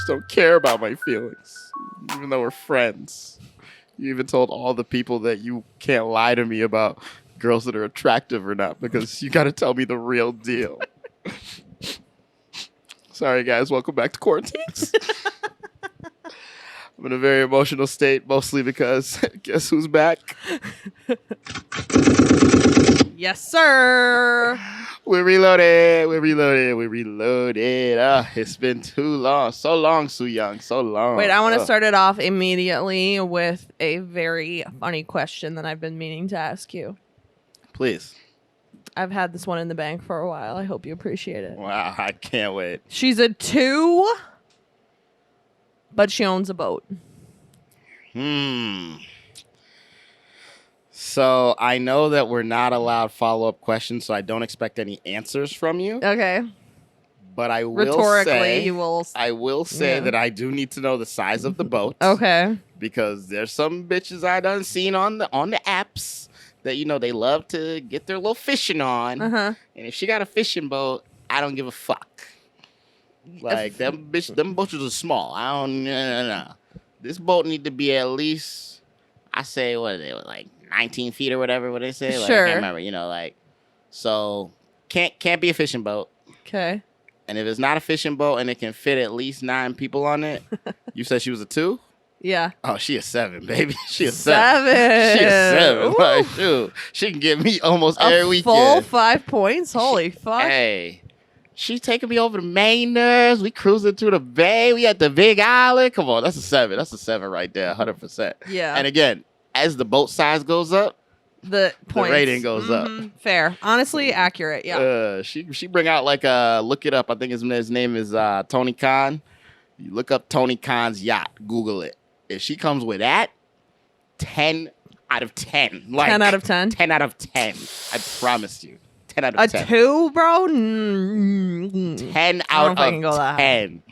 don't care about my feelings, even though we're friends. You even told all the people that you can't lie to me about girls that are attractive or not because you got to tell me the real deal. Sorry, guys. Welcome back to Quarantings. I'm in a very emotional state, mostly because guess who's back? Yes, sir. We're reloaded. It's been too long. So long, Soo Young. So long. Wait, I want to start it off immediately with a very funny question that I've been meaning to ask you. Please. I've had this one in the bank for a while. I hope you appreciate it. Wow, I can't wait. She's a 2, but she owns a boat. So I know that we're not allowed follow-up questions, so I don't expect any answers from you. Okay. But I will Rhetorically, say, you will. I will say that I do need to know the size of the boat. Okay. Because there's some bitches I done seen on the apps that, you know, they love to get their little fishing on. Uh-huh. And if she got a fishing boat, I don't give a fuck. Like, them boats are small. I don't know. This boat need to be at least, I say, what are they, like 19 feet or whatever, what they say? Like, sure. I can't remember, you know, like, so can't be a fishing boat. Okay. And if it's not a fishing boat and it can fit at least 9 people on it, you said she was a 2? Yeah. Oh, she a 7, baby. She a 7. 7. She a 7. Like, shoot. She can get me almost every weekend. Full 5 points? Holy fuck. Hey. She taking me over the Mainers. We cruising through the bay. We at the Big Island. Come on, that's a 7. That's a 7 right there, 100%. Yeah. And again, as the boat size goes up, the rating goes up. Fair. Honestly, accurate. Yeah. She bring out like look it up. I think his name is Tony Khan. You look up Tony Khan's yacht. Google it. If she comes with that, 10 out of 10. Like 10 out of 10? 10 out of 10. I promise you. 10 out of 10. A 2, bro? 10 out of 10.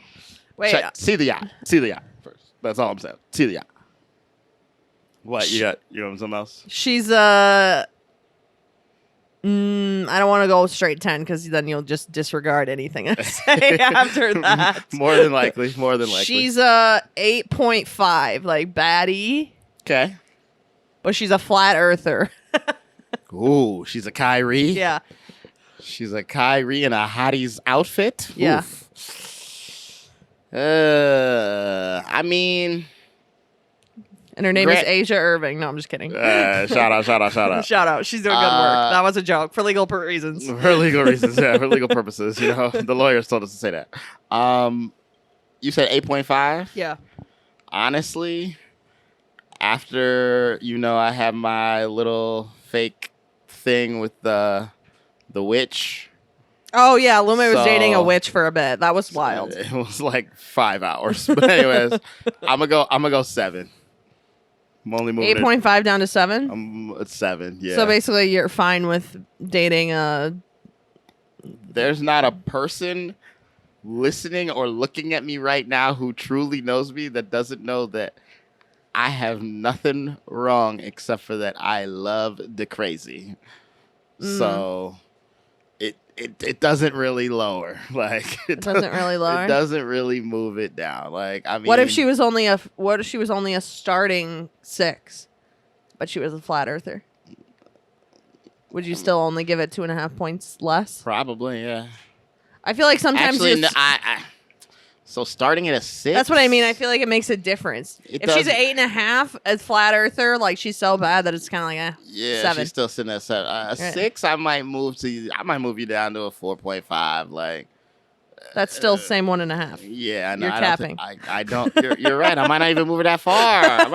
Wait. See the yacht. See the yacht first. That's all I'm saying. See the yacht. What? You got something else? She's I don't want to go straight 10 because then you'll just disregard anything I say after that. More than likely. She's a 8.5, like baddie. Okay. But she's a flat earther. Ooh, she's a Kyrie. Yeah. She's a Kyrie in a hottie's outfit. Yeah. Oof. I mean. And her name is Asia Irving. No, I'm just kidding. Shout out. Shout out. She's doing good work. That was a joke for legal reasons. For legal reasons, yeah. For legal purposes. You know, the lawyers told us to say that. You said 8.5? Yeah. Honestly, after, I have my little fake thing with the witch. Oh, yeah. Lume was dating a witch for a bit. That was wild. It was like 5 hours. But anyways, I'm gonna go 7. I'm only moving 8.5 down to 7? I'm at 7, yeah. So basically you're fine with dating There's not a person listening or looking at me right now who truly knows me that doesn't know that I have nothing wrong except for that I love the crazy. So it doesn't really lower. Like it doesn't really lower. It doesn't really move it down. Like I mean, what if she was only a starting 6, but she was a flat earther? Would you still only give it 2.5 points less? Probably, yeah. I feel like sometimes actually, so starting at a 6. That's what I mean. I feel like it makes a difference. If she's an 8.5 as flat earther, like she's so bad that it's kind of like yeah, 7. She's still sitting at 7. A 6, I might move you down to a 4.5. Like that's still same 1.5. Yeah, I know. You're capping. I don't. You're right. I might not even move it that far.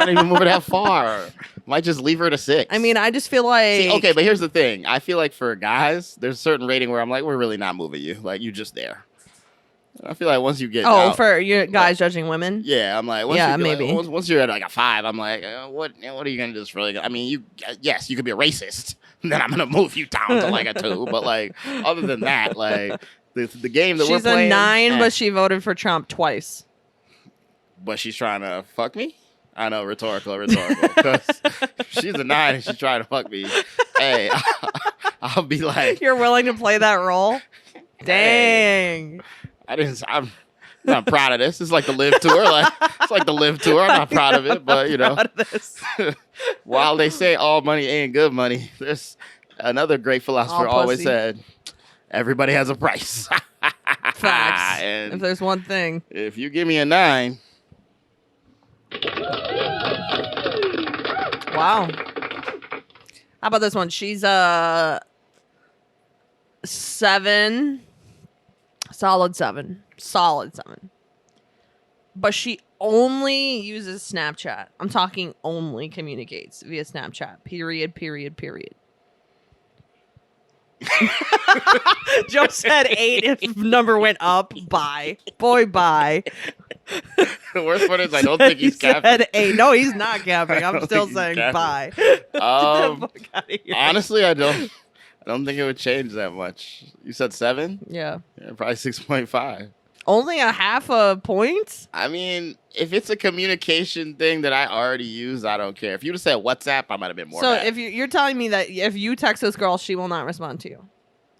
Might just leave her at a 6. I mean, I just feel like okay, but here's the thing. I feel like for guys, there's a certain rating where I'm like, we're really not moving you. Like you're just there. I feel like once you get out, for you guys judging women. Yeah, I'm like maybe once you're at like a 5, I'm like what are you gonna do? This really? I mean, you could be a racist, then I'm gonna move you down to like a 2. But like other than that, like the game that we're playing, she's a 9, but she voted for Trump twice. But she's trying to fuck me. I know, rhetorical. Because she's a 9 and she's trying to fuck me. Hey, I'll be like, you're willing to play that role? Dang. Hey, not proud of this. It's like the live tour. It's like the live tour. I'm not proud of it, but Proud of this. while they say all money ain't good money, there's another great philosopher All always pussy. said, everybody has a price. Facts. And If there's one thing. if you give me a 9, Wow. How about this one? She's 7. Solid 7. But she only uses Snapchat. I'm talking only communicates via Snapchat. Period. Joe said 8 if number went up. Bye. Boy, bye. the worst part is I don't think he's capping. Said 8. No, he's not capping. I'm don't still think he's saying capping. bye. Get the fuck outta here. Honestly, I don't think it would change that much. You said 7? Yeah. Yeah, probably 6.5. Only a half a point? I mean, if it's a communication thing that I already use, I don't care. If you'd have said WhatsApp, I might have been more So mad. if you're telling me that if you text this girl, she will not respond to you.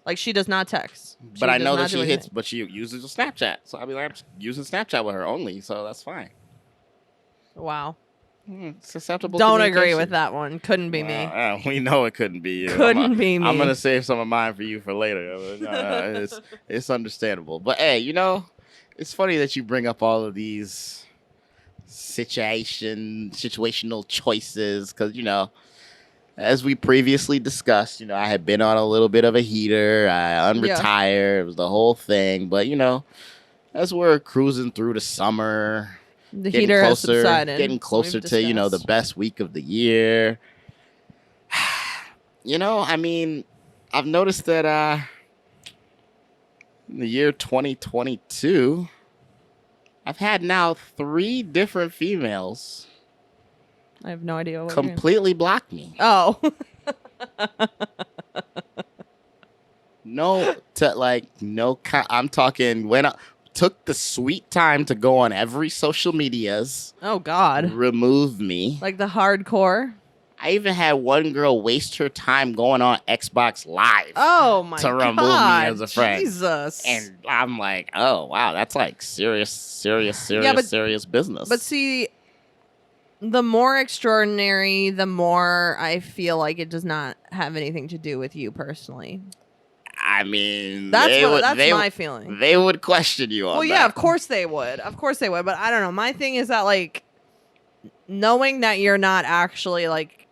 Like, she does not text. But I does know not that do she hits, anything. but she uses a Snapchat. So I'll be like, I'm using Snapchat with her only, so that's fine. Wow. It's acceptable. Don't agree communication. with that one. Couldn't be me. We know it couldn't be you. Couldn't be me. I'm gonna save some of mine for you for later. It's understandable. But hey, it's funny that you bring up all of these situational choices because as we previously discussed, I had been on a little bit of a heater. I unretired. It was the whole thing. But as we're cruising through the summer. The heater has subsided. Getting closer We've to, the discussed. best week of the year. I mean, I've noticed that in the year 2022, I've had now 3 different females I have no idea what you're completely block me. Oh. I'm talking when I took the sweet time to go on every social medias, Oh, God. remove me. Like the hardcore. I even had one girl waste her time going on Xbox Live Oh, my to God. remove me as a friend. Jesus. And I'm like, oh, wow, that's like serious business. But see, the more extraordinary, the more I feel like it does not have anything to do with you personally. I mean, That's my feeling. They would question you on Well, that. yeah, of course they would. But I don't know. My thing is that, like, knowing that you're not actually, like,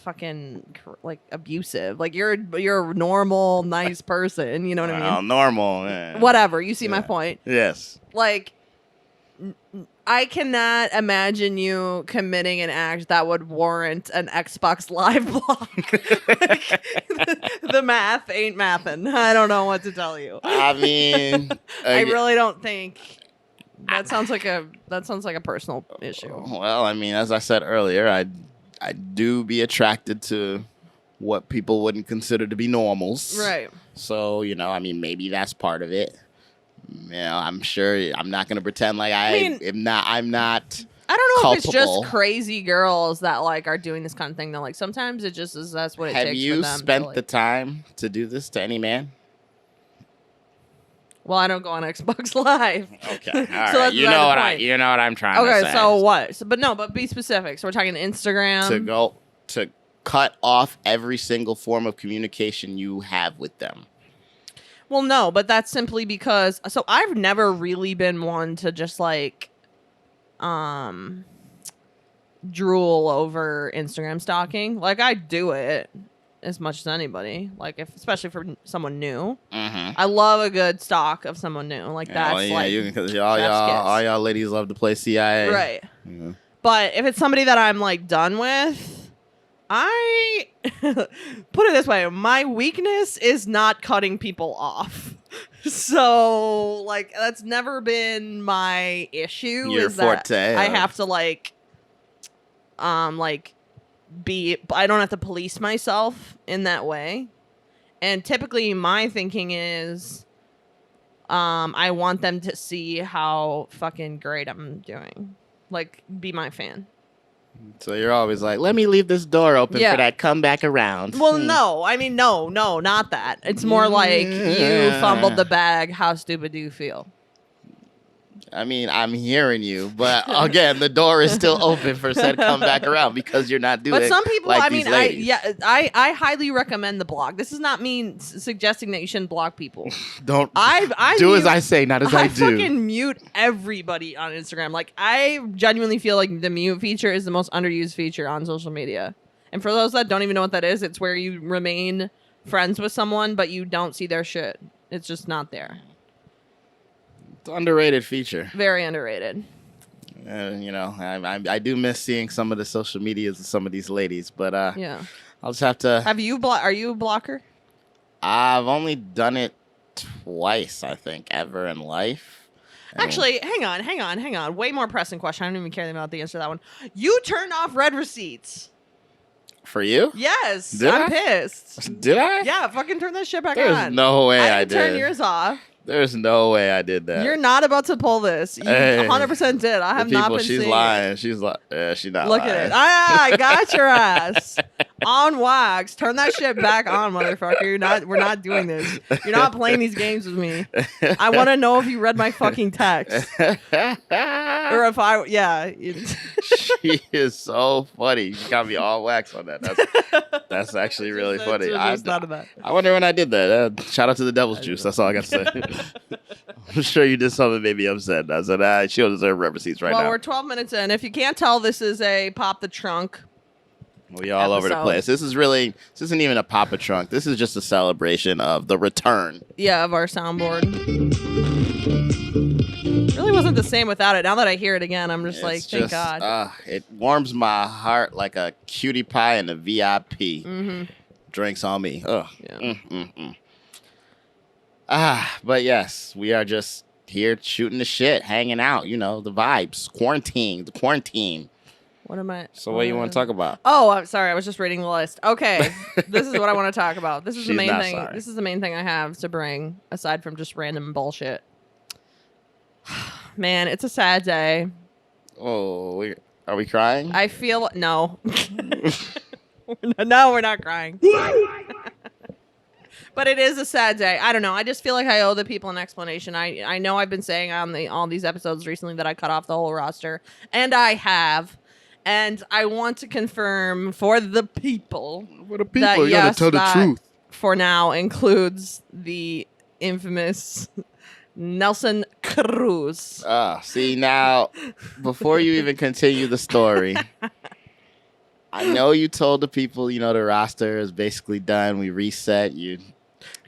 fucking, like, abusive. Like, you're a normal, nice person. You know what I Well, mean? normal. Yeah. Whatever. You see my Yeah. point. Yes. Like, I cannot imagine you committing an act that would warrant an Xbox Live block. The math ain't mathin'. I don't know what to tell you. I mean, I really don't think that sounds like a personal issue. Well, I mean, as I said earlier, I do be attracted to what people wouldn't consider to be normals. Right. So, I mean, maybe that's part of it. I'm sure I'm not going to pretend like I'm not. I don't know if it's culpable. just crazy girls that like are doing this kind of thing. That like sometimes it just is that's what it takes. Have you for them spent to, like, the time to do this to any man? Well, I don't go on Xbox Live. Okay, all right. that's You know beside the point. what I'm trying to say. Okay, so what? But be specific. So we're talking Instagram. to cut off every single form of communication you have with them. Well, no, but that's simply because so I've never really been one to just like drool over Instagram stalking. Like I do it as much as anybody. Like especially for someone new. Mm-hmm. I love a good stalk of someone new. Like that's because all y'all ladies love to play CIA. right. Yeah. But if it's somebody that I'm like done with, I put it this way, my weakness is not cutting people off. So like that's never been my issue. Your is that forte, I have to like I don't have to police myself in that way. And typically my thinking is I want them to see how fucking great I'm doing. Like be my fan. So you're always like, let me leave this door open Yeah. for that come back around. Well, no. I mean, no, not that. It's more like you fumbled the bag. How stupid do you feel? I mean, I'm hearing you, but again, the door is still open for said come back around because you're not doing. But some people, like I these mean, ladies. I highly recommend the block. This is not me suggesting that you shouldn't block people. Don't I do mute, as I say, not as I do. fucking mute everybody on Instagram. Like, I genuinely feel like the mute feature is the most underused feature on social media. And for those that don't even know what that is, it's where you remain friends with someone, but you don't see their shit. It's just not there. It's an underrated feature. Very underrated. You know, I do miss seeing some of the social medias of some of these ladies, but Yeah. I'll just have to. Have you are you a blocker? I've only done it twice, I think, ever in life. Actually, hang on. Way more pressing question. I don't even care about the answer to that one. You turned off red receipts. For you? Yes. Did I'm I? pissed. Did I? Yeah, fucking turn that shit back There's on. no way I didn't turn did. yours off. There's no way I did that. You're not about to pull this. You Hey, 100% did. I have the people, not been she's seeing lying. She's like, yeah, she's not Look lying. at it. I got your ass on wax. Turn that shit back on, motherfucker. We're not doing this. You're not playing these games with me. I want to know if you read my fucking text. Or if She is so funny. She got me all wax on that. That's actually really funny. I wonder when I did that. Shout out to the Devil's Juice. That's all I got to say. I'm sure you did something that made me upset. I said, she'll deserve red receipts right now. Well, we're 12 minutes in. If you can't tell, this is a Pop the Trunk. We all over the place. This isn't even a Papa Trunk. This is just a celebration of the return. Yeah, of our soundboard. Really wasn't the same without it. Now that I hear it again, I'm just thank God. It warms my heart like a cutie pie and a VIP. Mm-hmm. Drinks on me. Ugh. Yeah. But yes, we are just here shooting the shit, hanging out, you know, the vibes, the quarantine. What am I? So what do you want to talk about? Oh, I'm sorry. I was just reading the list. Okay. This is what I want to talk about. This is the She's main not thing. sorry. This is the main thing I have to bring aside from just random bullshit. Man, it's a sad day. Oh, are we crying? I feel no. No, we're not crying. But it is a sad day. I don't know. I just feel like I owe the people an explanation. I know I've been saying on all these episodes recently that I cut off the whole roster, and I have. And I want to confirm for the people. For the people, that, you yes, gotta tell the truth. For now, includes the infamous Nelson Cruz. See now, before you even continue the story, I know you told the people, you know, the roster is basically done. We reset. You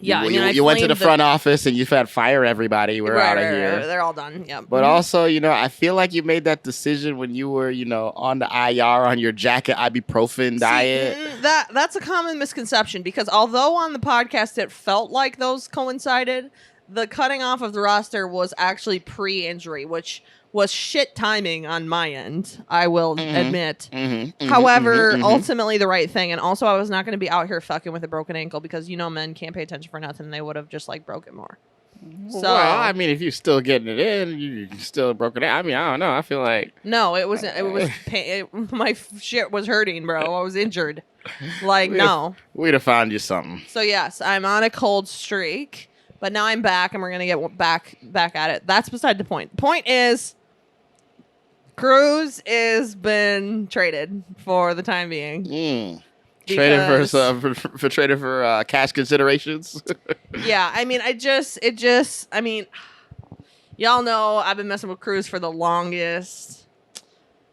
went to the front office and you had fire everybody. We're out of here. Right. They're all done. Yep. But also, you know, I feel like you made that decision when you were, you know, on the IR on your jacket ibuprofen diet. That's a common misconception because although on the podcast it felt like those coincided, the cutting off of the roster was actually pre-injury, which was shit timing on my end, I will admit. However, ultimately the right thing. And also I was not going to be out here fucking with a broken ankle because, you know, men can't pay attention for nothing. They would have just broke it more. So, well, I mean, if you're still getting it in, you still broke it in. I mean, I don't know. I feel like... No, it wasn't. It was pain. My shit was hurting, bro. I was injured. No. We'd have found you something. So, yes, I'm on a cold streak. But now I'm back, and we're going to get back at it. That's beside the point. The point is... Cruz is been traded for the time being. Traded for cash considerations. Yeah, I mean, I mean, y'all know I've been messing with Cruz for the longest.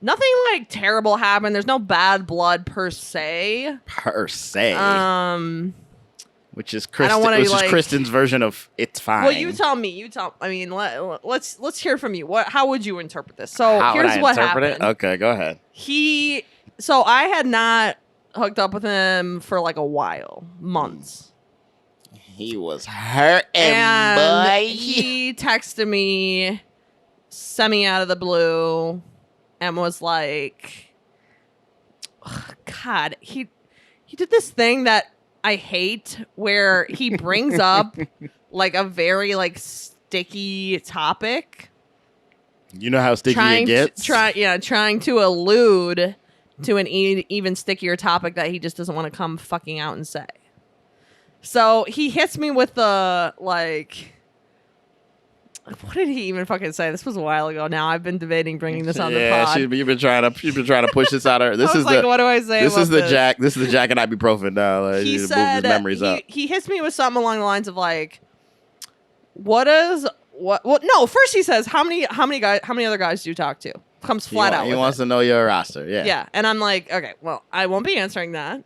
Nothing terrible happened. There's no bad blood per se. Which is Kristen's version of it's fine. Well, you tell me. I mean, let's hear from you. How would you interpret this? So here's what happened. Okay, go ahead. So I had not hooked up with him for a while, months. He was hurting, and boy. He texted me semi out of the blue and was like, God, he did this thing that I hate where he brings up a very sticky topic. You know how sticky it gets? Trying to allude to an even stickier topic that he just doesn't want to come fucking out and say. So he hits me with the What did he even fucking say? This was a while ago. Now I've been debating bringing this on the pod. You've been trying to push this out of her. This I was is like, the what do I say? this about is the Jack. This is the Jack and ibuprofen now. Like, He to move said his memories up. he hits me with something along the lines of like, what is what? Well, no. First he says, how many other guys do you talk to? Comes flat out. He with wants it. to know your roster. Yeah. Yeah, and I'm like, okay, well, I won't be answering that.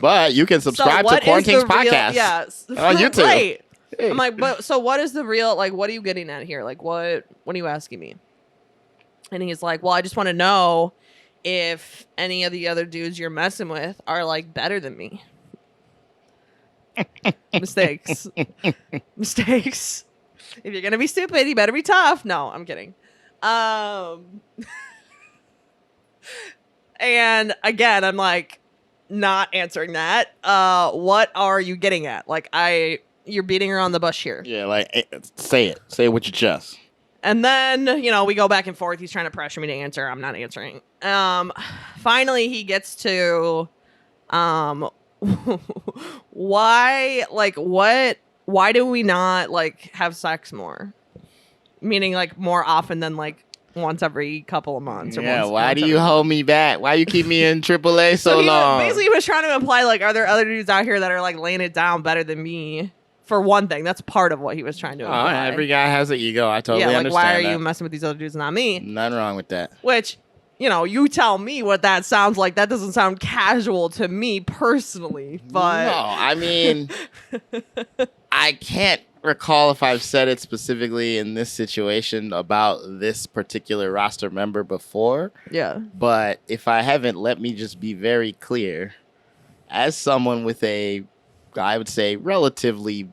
But you can subscribe to what is the Quarantings real- podcast. Yeah, on YouTube. Right. Hey. I'm like, but so what is the real, like, what are you getting at here? Like, what are you asking me? And he's like, well, I just want to know if any of the other dudes you're messing with are like better than me. Mistakes. Mistakes. If you're gonna be stupid, you better be tough. No, I'm kidding. And again, I'm like, not answering that. What are you getting at? Like, you're beating around the bush here. Yeah, like say it. Say it with your chest. And then, we go back and forth. He's trying to pressure me to answer. I'm not answering. Finally, he gets to, why do we not, like, have sex more? Meaning, like, more often than, like, once every couple of months. Or Yeah, once why do every you month. hold me back? Why you keep me in AAA so he long? basically was trying to imply, like, are there other dudes out here that are, like, laying it down better than me? For one thing, that's part of what he was trying to imply. Every guy has an ego. I totally understand why are that. you messing with these other dudes and not me? Nothing wrong with that. Which, you tell me what that sounds like. That doesn't sound casual to me personally, but... No, I mean, I can't recall if I've said it specifically in this situation about this particular roster member before. Yeah. But if I haven't, let me just be very clear. As someone with a, I would say, relatively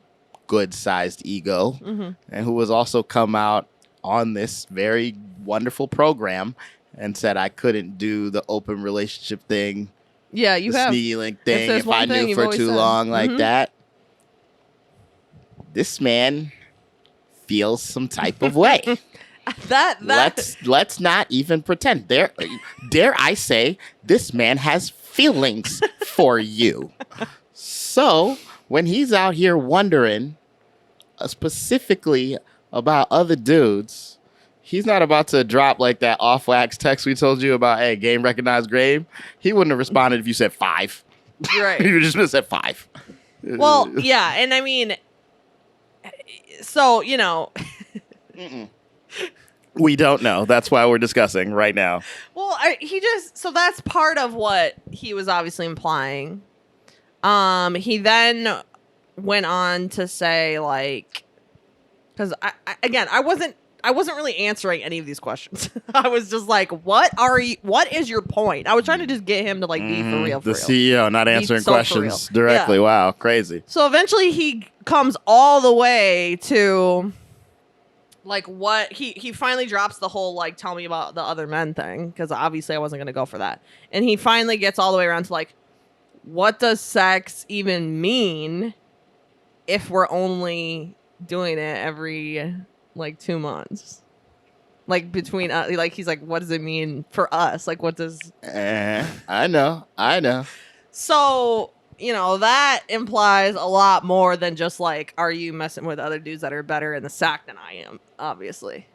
good-sized ego, Mm-hmm. and who has also come out on this very wonderful program and said I couldn't do the open relationship thing, Yeah, you the have. sneaky link thing, there's if one I thing knew you've for always too said. long like Mhm. that. This man feels some type of way. That Let's not even pretend. Dare I say, this man has feelings for you. So when he's out here wondering specifically about other dudes, he's not about to drop like that off-wax text we told you about, hey, game recognized grave. He wouldn't have responded if you said 5. right. He would just have said 5. Well, yeah, and I mean, so, Mm-mm. We don't know. That's why we're discussing right now. well, so that's part of what he was obviously implying. He then went on to say, like, because I wasn't really answering any of these questions. I was just like, what is your point? I was trying to just get him to, like, be for real. The CEO not answering so for questions real. directly. Yeah. Wow, crazy. So eventually he comes all the way to, like, what he finally drops the whole, like, tell me about the other men thing, because obviously I wasn't going to go for that. And he finally gets all the way around to, like, what does sex even mean if we're only doing it every, like, 2 months? Like, between like, he's like, what does it mean for us? Like, what does... I know. So, that implies a lot more than just, like, are you messing with other dudes that are better in the sack than I am, obviously.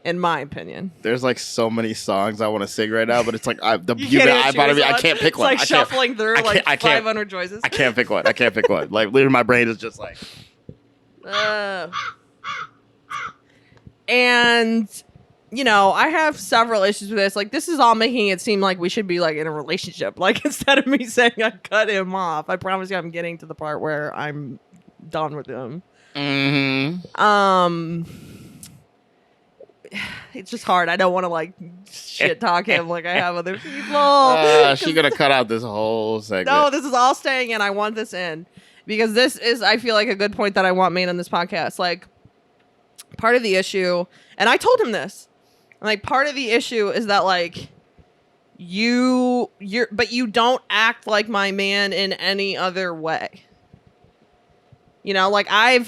In my opinion. There's like so many songs I want to sing right now, but it's like I can't pick It's one. like shuffling through I can't- 500 choices. I can't pick one. Like literally, my brain is just like. And I have several issues with this. Like, this is all making it seem like we should be, like, in a relationship. Like, instead of me saying I cut him off, I promise you I'm getting to the part where I'm done with him. Mm-hmm. It's just hard. I don't want to, like, shit talk him like I have other people. She gonna cut out this whole segment. No, this is all staying in. I want this in. Because this is, I feel like, a good point that I want made on this podcast. Like, part of the issue, and I told him this, like, part of the issue is that, like, but you don't act like my man in any other way. Like, I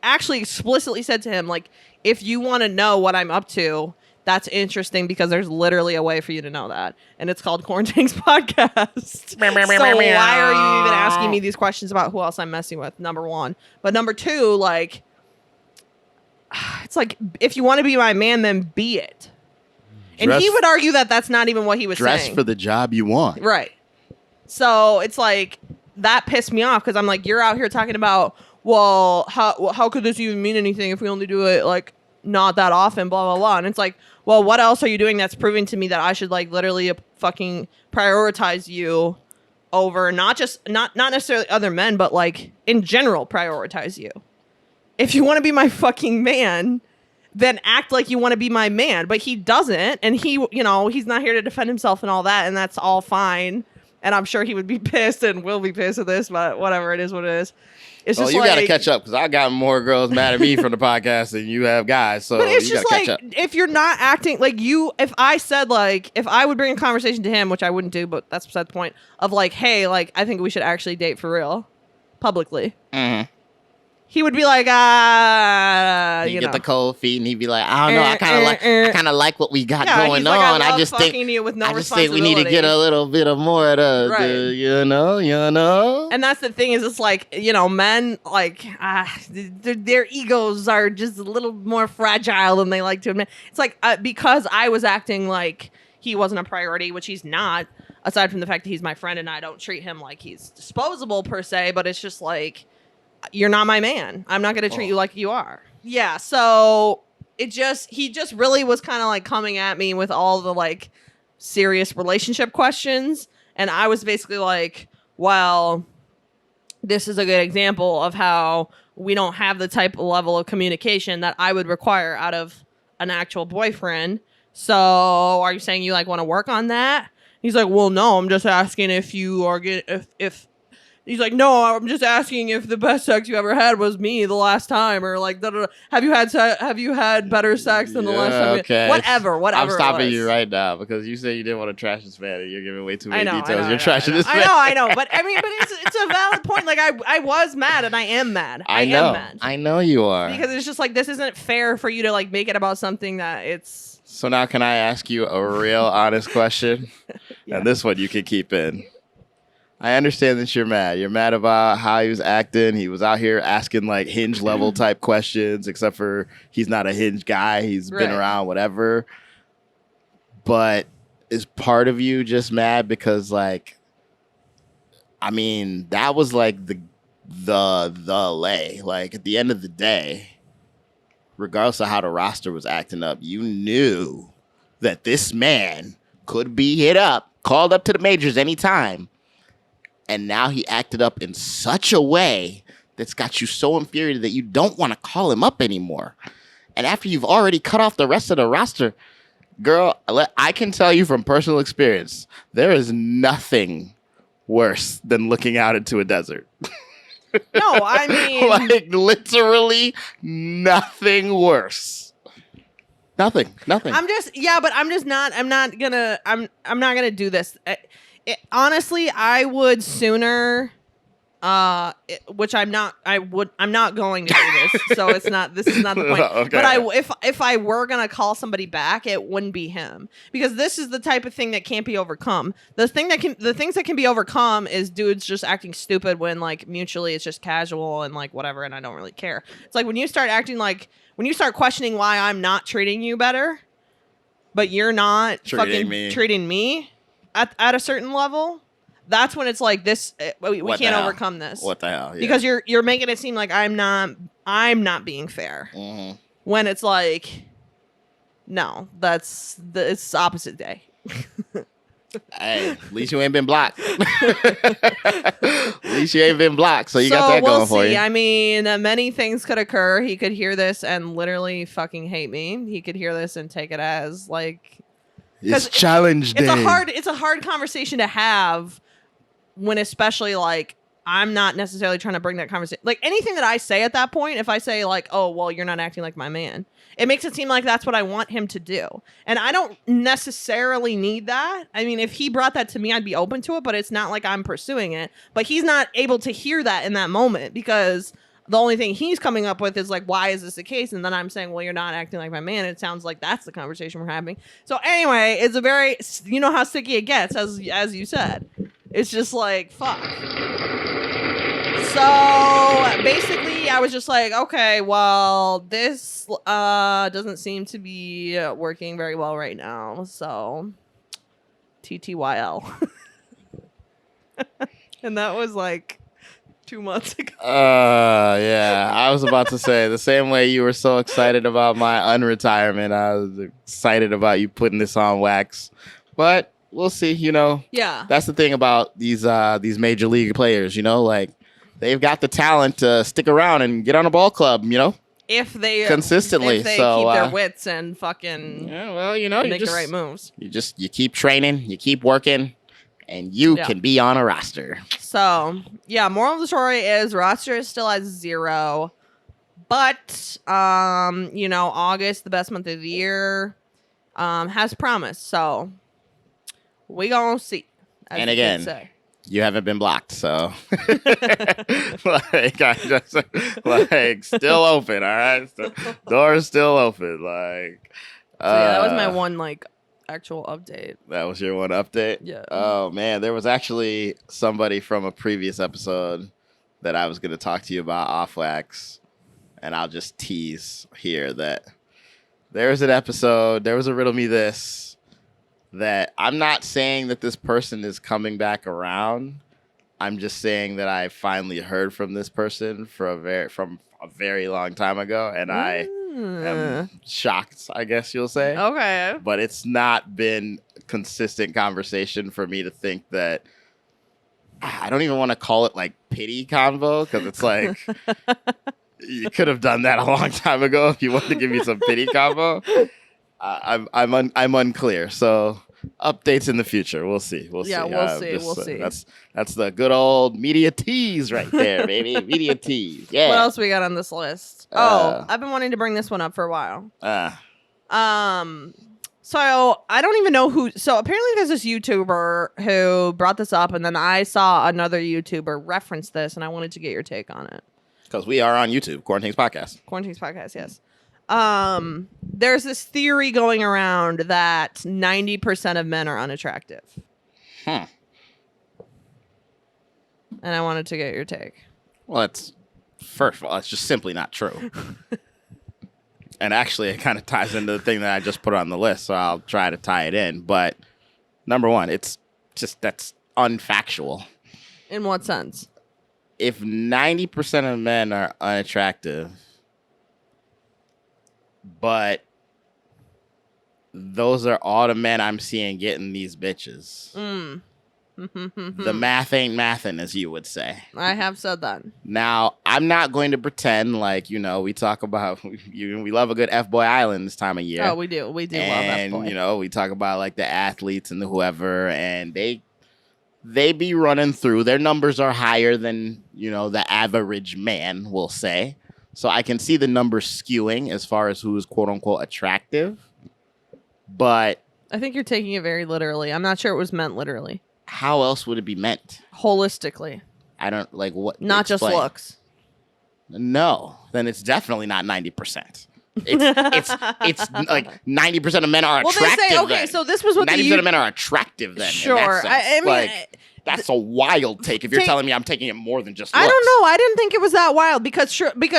actually explicitly said to him, like, if you want to know what I'm up to, that's interesting because there's literally a way for you to know that. And it's called Quarantings Podcast. So why are you even asking me these questions about who else I'm messing with? Number one. But number two, like, it's like, if you want to be my man, then be it. And Dress- he would argue that that's not even what he was Dress saying. for the job you want. Right. So it's like, that pissed me off because I'm like, you're out here talking about, well, how could this even mean anything if we only do it like not that often, blah, blah, blah. And it's like, well, what else are you doing that's proving to me that I should like literally fucking prioritize you over not necessarily other men, but like in general prioritize you. If you want to be my fucking man, then act like you want to be my man. But he doesn't, and he, you know, he's not here to defend himself and all that, and that's all fine. And I'm sure he would be pissed and will be pissed at this, but whatever, it is what it is. It's just you like, gotta catch up because I got more girls mad at me from the podcast than you have guys. So but it's you just gotta like, catch up. if you're not acting like you, if I said like, if I would bring a conversation to him, which I wouldn't do, but that's beside the point, of like, hey, like, I think we should actually date for real, publicly. Mm-hmm. He would be like, You get the cold feet, and he'd be like, I don't know, I kind of like what we got going he's like, I on. love I just fucking think you with no I just think we need to responsibility. get a little bit of more of the, Right. you know. And that's the thing is, it's like, you know, men, like, their egos are just a little more fragile than they like to admit. It's like, because I was acting like he wasn't a priority, which he's not, aside from the fact that he's my friend and I don't treat him like he's disposable per se, but it's just like, you're not my man. I'm not going to treat you like you are. Yeah, so he just really was kind of like coming at me with all the like serious relationship questions. And I was basically like, well, this is a good example of how we don't have the type of level of communication that I would require out of an actual boyfriend. So are you saying you like want to work on that? He's like, well, no, I'm just asking if you are if he's like, no, I'm just asking if the best sex you ever had was me the last time, or like, have you had better sex than the last time? Okay. Whatever. I'm stopping it was. you right now because you said you didn't want to trash this man, and you're giving way too many I details. know, You're trashing this man. I know. But I mean, but it's a valid point. Like I was mad and I am mad. I am mad. I know you are. Because it's just like, this isn't fair for you to like make it about something that it's. So now can I ask you a real honest question? Yeah. And this one you can keep in. I understand that you're mad. You're mad about how he was acting. He was out here asking like Hinge level type questions, except for he's not a Hinge guy. He's been around, whatever. But is part of you just mad because like, I mean, that was like the lay. Like at the end of the day, regardless of how the roster was acting up, you knew that this man could be hit up, called up to the majors anytime. And now he acted up in such a way that's got you so infuriated that you don't want to call him up anymore. And after you've already cut off the rest of the roster, girl, I can tell you from personal experience, there is nothing worse than looking out into a desert. No, I mean, like literally nothing worse. Nothing. I'm not gonna do this. Honestly, I would sooner, which I'm not going to do this. So this is not the point. Okay. But if I were going to call somebody back, it wouldn't be him, because this is the type of thing that can't be overcome. The things that can be overcome is dudes just acting stupid when like mutually it's just casual and like whatever. And I don't really care. It's like when you start when you start questioning why I'm not treating you better, but you're not treating me at a certain level, that's when it's like this. We can't overcome this. What the hell? Yeah. Because you're making it seem like I'm not being fair. Mm-hmm. When it's like, no, it's opposite day. Hey, at least you ain't been blocked. At least you ain't been blocked, so you got that going for you. I mean, many things could occur. He could hear this and literally fucking hate me. He could hear this and take it as like, it's challenge day. It's a hard conversation to have when, especially like, I'm not necessarily trying to bring that conversation. Like anything that I say at that point, if I say like, oh, well, you're not acting like my man, it makes it seem like that's what I want him to do. And I don't necessarily need that. I mean, if he brought that to me, I'd be open to it, but it's not like I'm pursuing it. But he's not able to hear that in that moment, because the only thing he's coming up with is like, why is this the case? And then I'm saying, well, you're not acting like my man. It sounds like that's the conversation we're having. So anyway, it's a very, you know how sticky it gets, as you said. It's just like, fuck. So basically, I was just like, okay, well, this doesn't seem to be working very well right now. So, TTYL. And that was like 2 months ago. Yeah. I was about to say the same way you were so excited about my unretirement. I was excited about you putting this on wax, but we'll see. Yeah. That's the thing about these major league players. Like they've got the talent to stick around and get on a ball club. If they Consistently. if they So, keep their wits and fucking yeah. Well, make the right moves. You keep training, you keep working, and you can be on a roster. So, yeah, moral of the story is roster is still at 0. But August, the best month of the year, has promise. So we gonna see. And again, you haven't been blocked, so like I just still open, all right? Door's still open. Like so yeah, that was my one actual update. That was your one update? Yeah. Oh man, there was actually somebody from a previous episode that I was gonna talk to you about off wax, and I'll just tease here that there was an episode, there was a Riddle Me This, that I'm not saying that this person is coming back around. I'm just saying that I finally heard from this person from a very long time ago, and I am shocked, I guess you'll say. Okay. But it's not been consistent conversation for me to think that. I don't even want to call it like pity convo, because it's like you could have done that a long time ago if you wanted to give me some pity convo. I'm unclear. So updates in the future. We'll see. We'll see. We'll see. That's the good old media tease right there, baby. Media tease. Yeah. What else we got on this list? I've been wanting to bring this one up for a while. So I don't even know who. So apparently there's this YouTuber who brought this up, and then I saw another YouTuber reference this, and I wanted to get your take on it. Because we are on YouTube, Quarantings Podcast. Quarantings Podcast, yes. There's this theory going around that 90% of men are unattractive. And I wanted to get your take. Well, first of all, it's just simply not true. And actually, it kind of ties into the thing that I just put on the list, so I'll try to tie it in. But number one, that's unfactual. In what sense? If 90% of men are unattractive, but those are all the men I'm seeing getting these bitches. The math ain't mathin', as you would say. I have said that. Now, I'm not going to pretend like, we talk about, we love a good F-Boy Island this time of year. Oh, we do. We do love F-Boy. And, we talk about like the athletes and the whoever, and they be running through. Their numbers are higher than, the average man, we'll say. So I can see the numbers skewing as far as who is quote unquote attractive. But I think you're taking it very literally. I'm not sure it was meant literally. How else would it be meant? Holistically. I don't like what. Not explain. just looks. No, then it's definitely not 90%. It's like 90% of men are attractive. They say, okay, then. so this was what 90% of men are attractive then. Sure. In that sense. I mean, like, that's a wild take. If you're telling me I'm taking it more than just looks. I don't know. I didn't think it was that wild because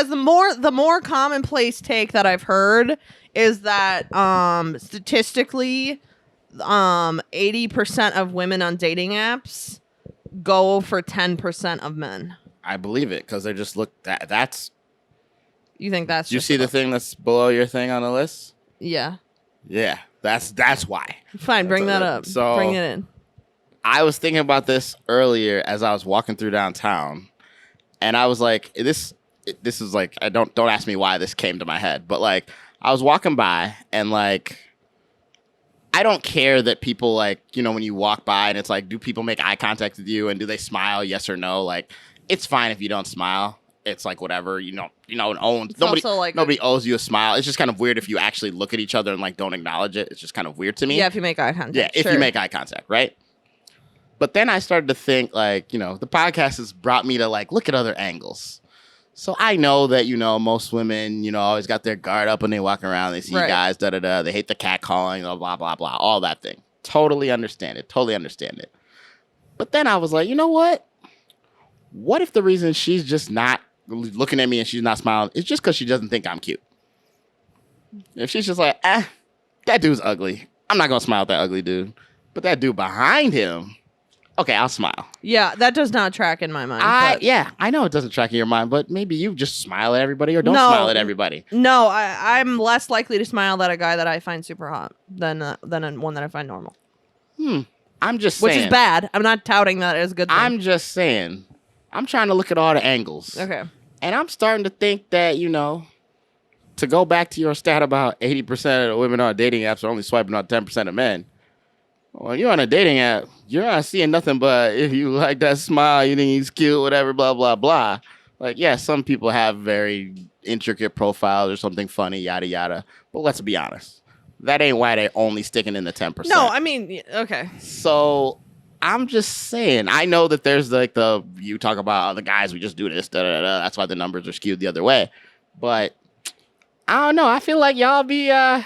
the more commonplace take that I've heard is that statistically 80% of women on dating apps go for 10% of men. I believe it because they just look that's. You think that's? Do you see the thing that's below your thing on the list? Yeah. Yeah, that's why. Fine, bring that up. So bring it in. I was thinking about this earlier as I was walking through downtown, and I was like, "This is like I don't ask me why this came to my head, but like I was walking by and like." I don't care that people like, when you walk by and it's like, do people make eye contact with you and do they smile? Yes or no? Like, it's fine if you don't smile. It's like whatever, nobody owes you a smile. It's just kind of weird if you actually look at each other and like don't acknowledge it. It's just kind of weird to me. Yeah, if you make eye contact. Yeah, if you make eye contact, right? But then I started to think like, the podcast has brought me to like look at other angles. So I know that, most women, always got their guard up when they walk around. They see guys, da-da-da. They hate the cat calling, blah, blah, blah, all that thing. Totally understand it. But then I was like, you know what? What if the reason she's just not looking at me and she's not smiling, it's just because she doesn't think I'm cute. If she's just like, that dude's ugly, I'm not gonna smile at that ugly dude. But that dude behind him, okay, I'll smile. Yeah, that does not track in my mind. I know it doesn't track in your mind, but maybe you just smile at everybody or don't smile at everybody. No, I'm less likely to smile at a guy that I find super hot than one that I find normal. I'm just saying. Which is bad. I'm not touting that as a good thing. I'm just saying. I'm trying to look at all the angles. Okay. And I'm starting to think that, to go back to your stat about 80% of the women on dating apps are only swiping on 10% of men. When you're on a dating app, you're not seeing nothing but if you like that smile, you think he's cute, whatever, blah, blah, blah. Like, yeah, some people have very intricate profiles or something funny, yada, yada. But let's be honest. That ain't why they're only sticking in the 10%. No, I mean, okay. So I'm just saying, I know that there's like you talk about the guys, we just do this, da, da, da, that's why the numbers are skewed the other way. But I don't know. I feel like y'all be a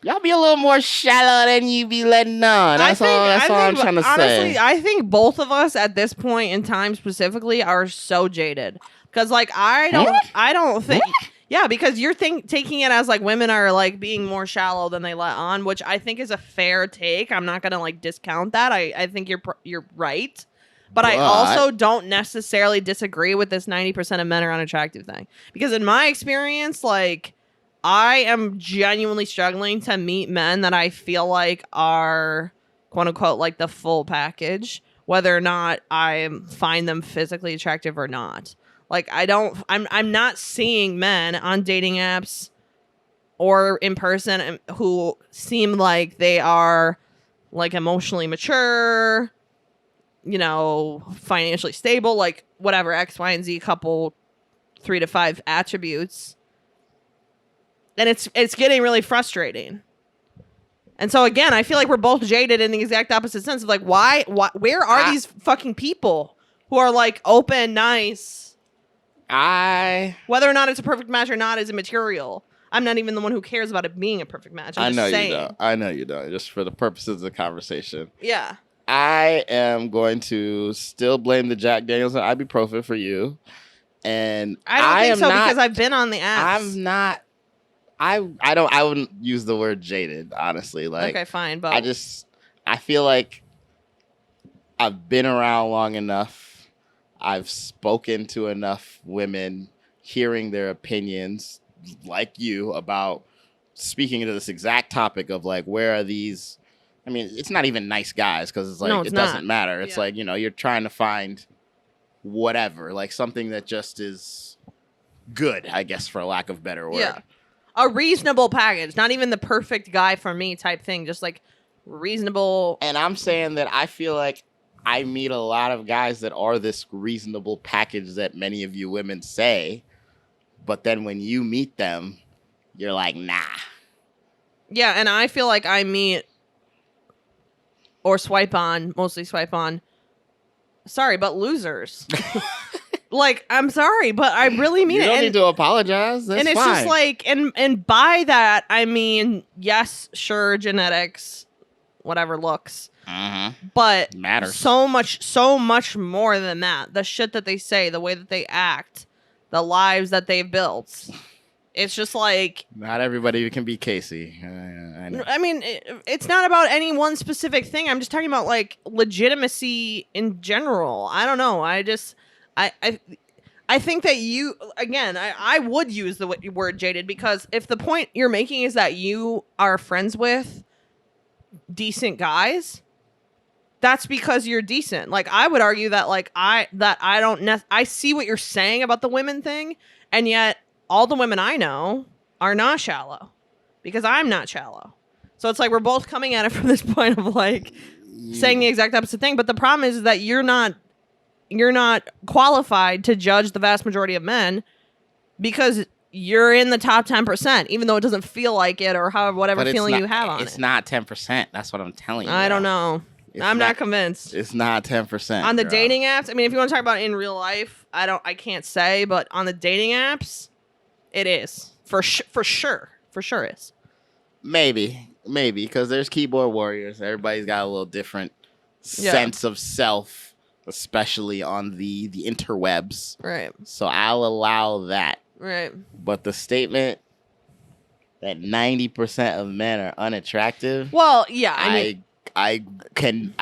little more shallow than you be letting on. That's all I'm trying to say. Honestly, I think both of us at this point in time specifically are so jaded. Because, like, I don't think... Yeah, because you're taking it as, like, women are, like, being more shallow than they let on, which I think is a fair take. I'm not going to, like, discount that. I think you're right. But I also don't necessarily disagree with this 90% of men are unattractive thing. Because in my experience, like... I am genuinely struggling to meet men that I feel like are, quote unquote, like the full package, whether or not I find them physically attractive or not. Like, I'm not seeing men on dating apps or in person who seem like they are like emotionally mature, financially stable, like whatever, X, Y, and Z couple 3 to 5 attributes. And it's getting really frustrating. And so again, I feel like we're both jaded in the exact opposite sense of like, where are these fucking people who are like open, nice? Whether or not it's a perfect match or not is immaterial. I'm not even the one who cares about it being a perfect match. I'm just saying. You don't. I know you don't. Just for the purposes of the conversation. Yeah. I am going to still blame the Jack Daniels and ibuprofen for you. And I don't think so because I've been on the apps. I'm not. I wouldn't use the word jaded, honestly. Like, okay, fine, but I feel like I've been around long enough. I've spoken to enough women, hearing their opinions, like you, about speaking to this exact topic of like, where are these? I mean, it's not even nice guys because it's like it doesn't matter. It's like, you're trying to find whatever, like something that just is good, I guess, for lack of a better word. Yeah. A reasonable package, not even the perfect guy for me type thing, just like reasonable. And I'm saying that I feel like I meet a lot of guys that are this reasonable package that many of you women say, but then when you meet them, you're like, nah. Yeah, and I feel like I meet or mostly swipe on, sorry, but losers. Like, I'm sorry, but I really mean it. You don't need to apologize. That's and it's fine. just like, and by that, I mean, yes, sure, genetics, whatever looks. But matters. So much more than that. The shit that they say, the way that they act, the lives that they've built. It's just like... Not everybody can be Casey. I know. I mean, it's not about any one specific thing. I'm just talking about, like, legitimacy in general. I don't know. I think that you, again, I would use the word jaded because if the point you're making is that you are friends with decent guys, that's because you're decent. Like, I would argue that, like, I see what you're saying about the women thing, and yet all the women I know are not shallow because I'm not shallow. So it's like we're both coming at it from this point of, like, saying the exact opposite thing. But the problem is that you're not qualified to judge the vast majority of men because you're in the top 10%, even though it doesn't feel like it or whatever feeling you have on it. It's not 10%. That's what I'm telling you. I don't know. I'm not convinced. It's not 10%. On the dating apps, I mean, if you want to talk about it in real life, I can't say, but on the dating apps, it is. For sure is. Maybe, because there's keyboard warriors. Everybody's got a little different sense of self especially on the interwebs. Right. So I'll allow that. Right. But the statement that 90% of men are unattractive, Well, yeah, I mean, I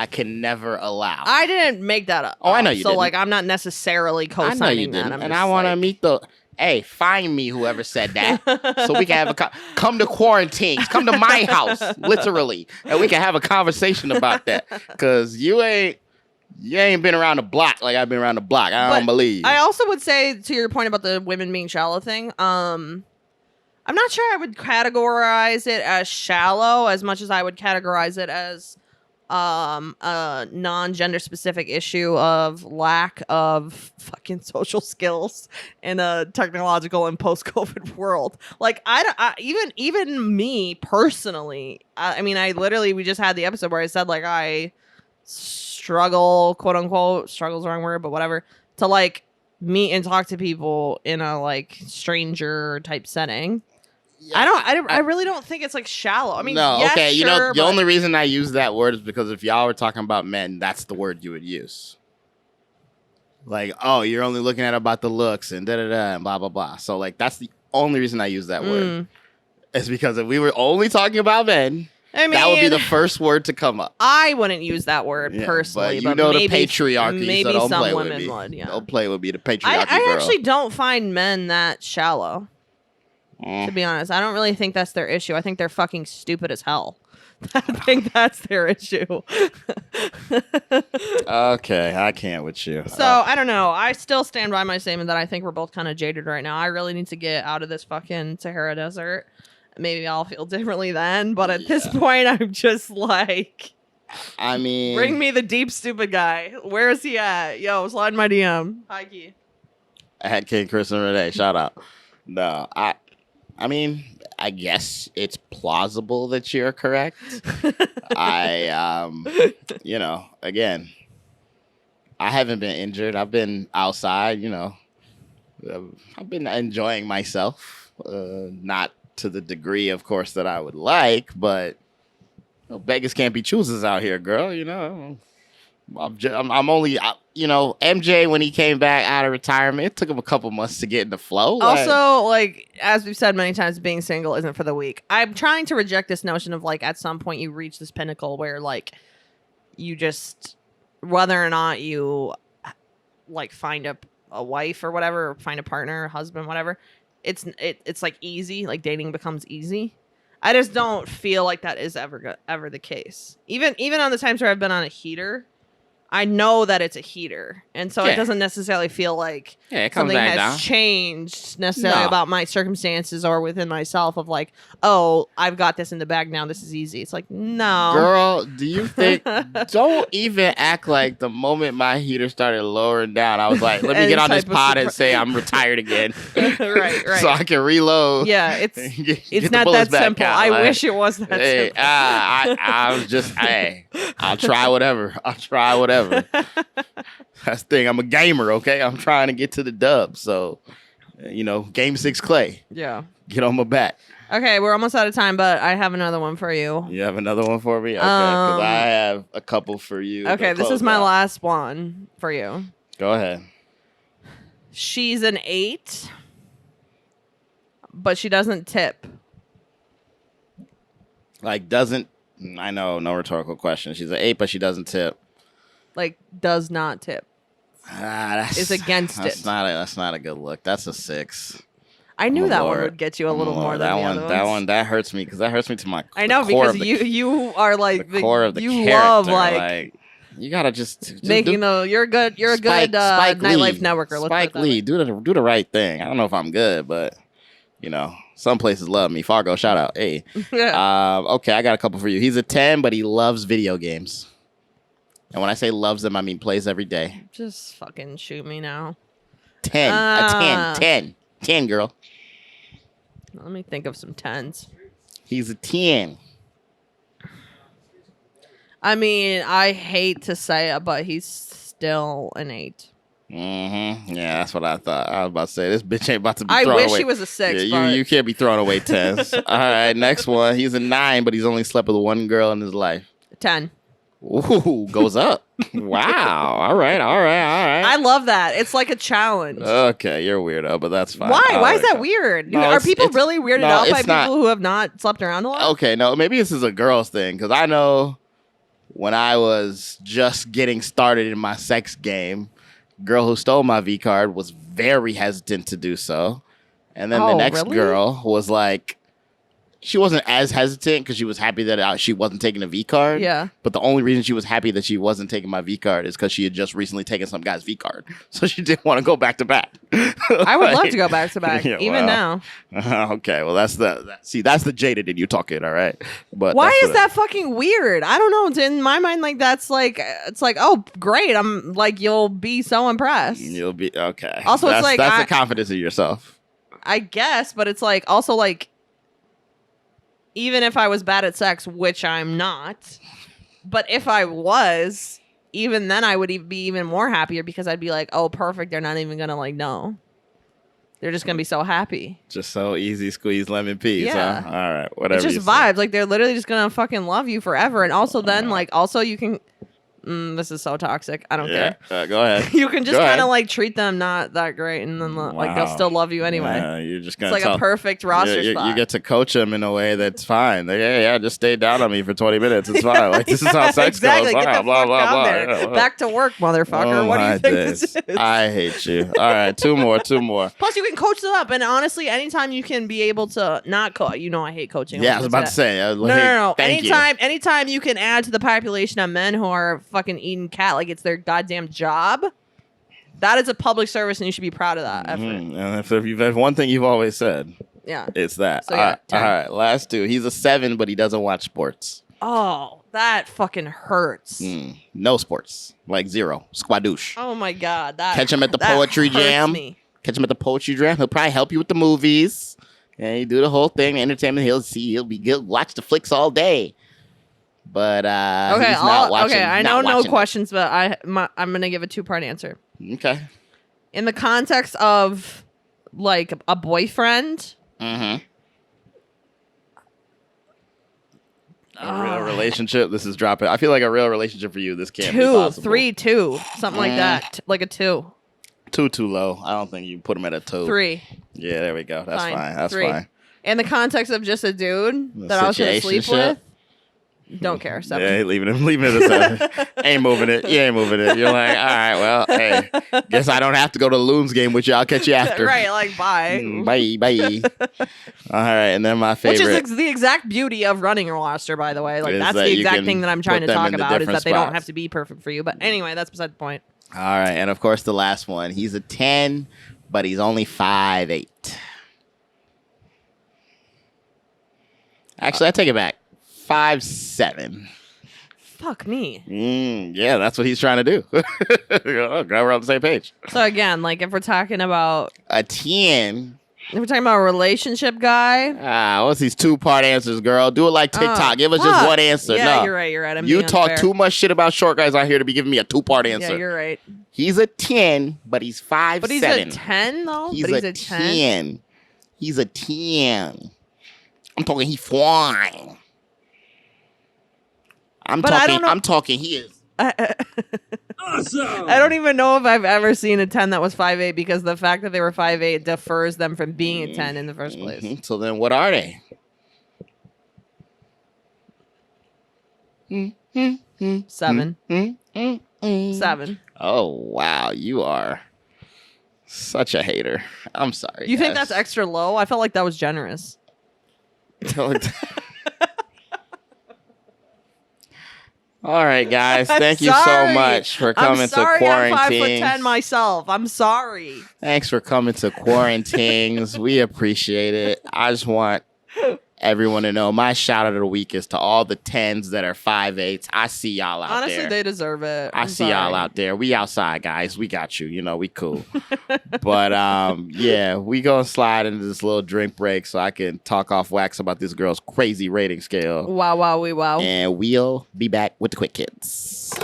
can never allow. I didn't make that up. Oh, I know you so didn't. like I'm not necessarily I know you co-signing that. didn't, I'm and just I want to like... meet the. Hey, find me whoever said that, so we can have a come to Quarantings, come to my house, literally, and we can have a conversation about that. Cause you ain't been around the block like I've been around the block. I don't believe. I also would say, to your point about the women being shallow thing, I'm not sure I would categorize it as shallow as much as I would categorize it as a non-gender specific issue of lack of fucking social skills in a technological and post-COVID world. Like even me personally, I mean, I literally, we just had the episode where I said like I struggle, quote unquote, struggle's the wrong word, but whatever, to like meet and talk to people in a like stranger type setting. Yeah, I really don't think it's like shallow. I mean, no, yes, okay. You sure, know, the only reason I use that word is because if y'all were talking about men, that's the word you would use. Like, oh, you're only looking at about the looks and da da da and blah blah blah. So like, that's the only reason I use that word. It's because if we were only talking about men, I mean, that would be the first word to come up. I wouldn't use that word personally, but maybe, the patriarchy. Maybe so don't some play women with me. would. Yeah, don't play with me. The patriarchy. I actually don't find men that shallow. To be honest, I don't really think that's their issue. I think they're fucking stupid as hell. I think that's their issue. Okay, I can't with you. So, I don't know. I still stand by my statement that I think we're both kind of jaded right now. I really need to get out of this fucking Sahara Desert. Maybe I'll feel differently then, but at this point, I'm just like... I mean... Bring me the deep, stupid guy. Where is he at? Yo, slide in my DM. Hi, Key. At King Kristen and Renee. Shout out. No, I mean, I guess it's plausible that you're correct. You know, again, I haven't been injured. I've been outside, you know. I've been enjoying myself. Not to the degree, of course, that I would like, but you know, beggars can't be choosers out here, girl. You know, I'm only, you know, MJ, when he came back out of retirement, it took him a couple months to get in the flow. Also, like, as we've said many times, being single isn't for the weak. I'm trying to reject this notion of, like, at some point you reach this pinnacle where, like, you just, whether or not you, like, find a wife or whatever, or find a partner, a husband, whatever, it's like easy, like dating becomes easy. I just don't feel like that is ever the case. Even on the times where I've been on a heater, I know that it's a heater, and so it doesn't necessarily feel like something has changed necessarily about my circumstances or within myself of like, oh, I've got this in the bag now. This is easy. It's like, no. Girl, do you think... don't even act like the moment my heater started lowering down, I was like, let me get on this pod and say I'm retired again. right. So I can reload. Yeah, it's get not that simple. out. I wish it was that simple. I was just, I'll try whatever. That's the thing. I'm a gamer, okay? I'm trying to get to the dub. So, you know, Game 6 Clay. Yeah. Get on my back. Okay, we're almost out of time, but I have another one for you. You have another one for me? Okay, because I have a couple for you. Okay, this is my last one for you. Go ahead. She's an 8, but she doesn't tip. Like, doesn't... I know, no rhetorical question. She's an 8, but she doesn't tip. Like, does not tip. Is against it. That's not a good look. That's a 6. I knew that one would get you a little more than the other ones. That hurts me because that hurts me to my. I know because you are like the core of the you character. Love like you gotta just making you're a good nightlife networker. Spike Lee, do the right thing. I don't know if I'm good, but you know, some places love me. Fargo, shout out. Hey, okay, I got a couple for you. He's a 10, but he loves video games. And when I say loves them, I mean plays every day. Just fucking shoot me now. 10. A 10. 10, girl. Let me think of some 10s. He's a 10. I mean, I hate to say it, but he's still an 8. Mm-hmm. Yeah, that's what I thought. I was about to say, this bitch ain't about to be thrown away. I wish he was a 6, yeah, but... You can't be throwing away 10s. All right, next one. He's a 9, but he's only slept with one girl in his life. 10. Ooh, goes up. Wow. All right. I love that. It's like a challenge. Okay, you're a weirdo, but that's fine. Why? I Why is like that weird? No, Are people really weirded out by it's not. people who have not slept around a lot? Okay, no, maybe this is a girl's thing because I know when I was just getting started in my sex game, girl who stole my V card was very hesitant to do so, and then the next really? girl was like, she wasn't as hesitant because she was happy that she wasn't taking a V card. Yeah. But the only reason she was happy that she wasn't taking my V card is because she had just recently taken some guy's V card, so she didn't want to go back to back. I would love to go back to back, Yeah, even now. Okay, well that's the jaded in you talking, all right. But Why is that fucking weird? I don't know. It's in my mind, like it's like, oh great, I'm like, you'll be so impressed. You'll be okay. Also, it's like that's the confidence in yourself. I guess, but it's like also like, even if I was bad at sex, which I'm not, but if I was, even then I would be even more happier because I'd be like, oh, perfect. They're not even going to like know. They're just going to be so happy. Just so easy squeeze lemon peas, Yeah. huh? All right, whatever. It's just vibes. Like they're literally just going to fucking love you forever. And also then like, also you can, this is so toxic. I don't care. Go ahead. You can just kind of like treat them not that great and then like they'll still love you anyway. You're just gonna It's like a perfect roster spot. You get to coach them in a way that's fine. Like, yeah, just stay down on me for 20 minutes. It's fine. Like this is how sex exactly. goes. Get the Blah, fuck blah, down blah, there. blah. Back to work, motherfucker. Oh, what do you my think days. this is? I hate you. All right, two more. Plus, you can coach them up, and honestly, anytime you can be able to not coach, I hate coaching. Yeah, I was about to say. No. Thank Anytime you can add to the population of men who are fucking eating cat like it's their goddamn job, that is a public service, and you should be proud of that effort. And if you've had one thing you've always said, yeah, it's that. So, yeah, all right, last two. He's a 7, but he doesn't watch sports. Oh, that fucking hurts. No sports, like 0. Squadouche. Oh my god, Catch him at the poetry jam. Catch him at the poetry jam. He'll probably help you with the movies. And he do the whole thing, entertainment. He'll be good. Watch the flicks all day. But okay, he's not watching. Okay, I know not no watching questions, but I'm gonna give a 2-part answer. Okay. In the context of like a boyfriend. A real relationship. This is dropping. I feel like a real relationship for you. This can't be possible. 3, 2, something like that. Like a 2. 2 too low. I don't think you put him at a 2. 3. Yeah, there we go. That's fine. That's 3. fine. In the context of just a dude that I was gonna sleep with. Don't care. 7. Yeah, leaving it at 7. Ain't moving it. You ain't moving it. You're like, all right, well, hey, guess I don't have to go to the Lume's game with you. I'll catch you after. Right, like bye. Bye. All right, and then my favorite. Which is the exact beauty of running a roster, by the way. Like Is that's that the you exact can thing that I'm trying to put them talk in the about is that different they don't spots. have to be perfect for you. But anyway, that's beside the point. All right, and of course the last one. He's a 10, but he's only 5'8". Actually, I take it back. 5'7". Fuck me. Yeah, that's what he's trying to do. Oh, glad we're on the same page. So again, like if we're talking about A 10. if we're talking about a relationship guy. What's these 2-part answers, girl? Do it like TikTok. Give us just one answer. Yeah, No. you're right. I'm You being talk unfair. too much shit about short guys out here to be giving me a 2-part answer. Yeah, you're right. He's a 10, but he's 5'7". But he's a 10 though. He's but he's a 10. 10. He's a 10. I'm talking he flying. I'm But I don't know- I'm talking he is. Awesome. I don't even know if I've ever seen a 10 that was 5'8" because the fact that they were 5'8" defers them from being a 10 in the first place. So then what are they? 7. Mm-hmm. 7. Oh, wow. You are such a hater. I'm sorry. You think guys. that's extra low? I felt like that was generous. All right, guys. I'm Thank you so sorry. much for coming I'm sorry, to I'm Quarantings. 5'10" myself. I'm sorry. Thanks for coming to Quarantings. We appreciate it. I just want everyone to know my shout out of the week is to all the 10s that are 5'8". I see y'all out Honestly, there. they deserve it. I I'm see y'all sorry. out there. We outside, guys. We got you. You know, we cool. But yeah, we gonna slide into this little drink break so I can talk off wax about this girl's crazy rating scale. Wow, wow, we wow. And we'll be back with the quick hits.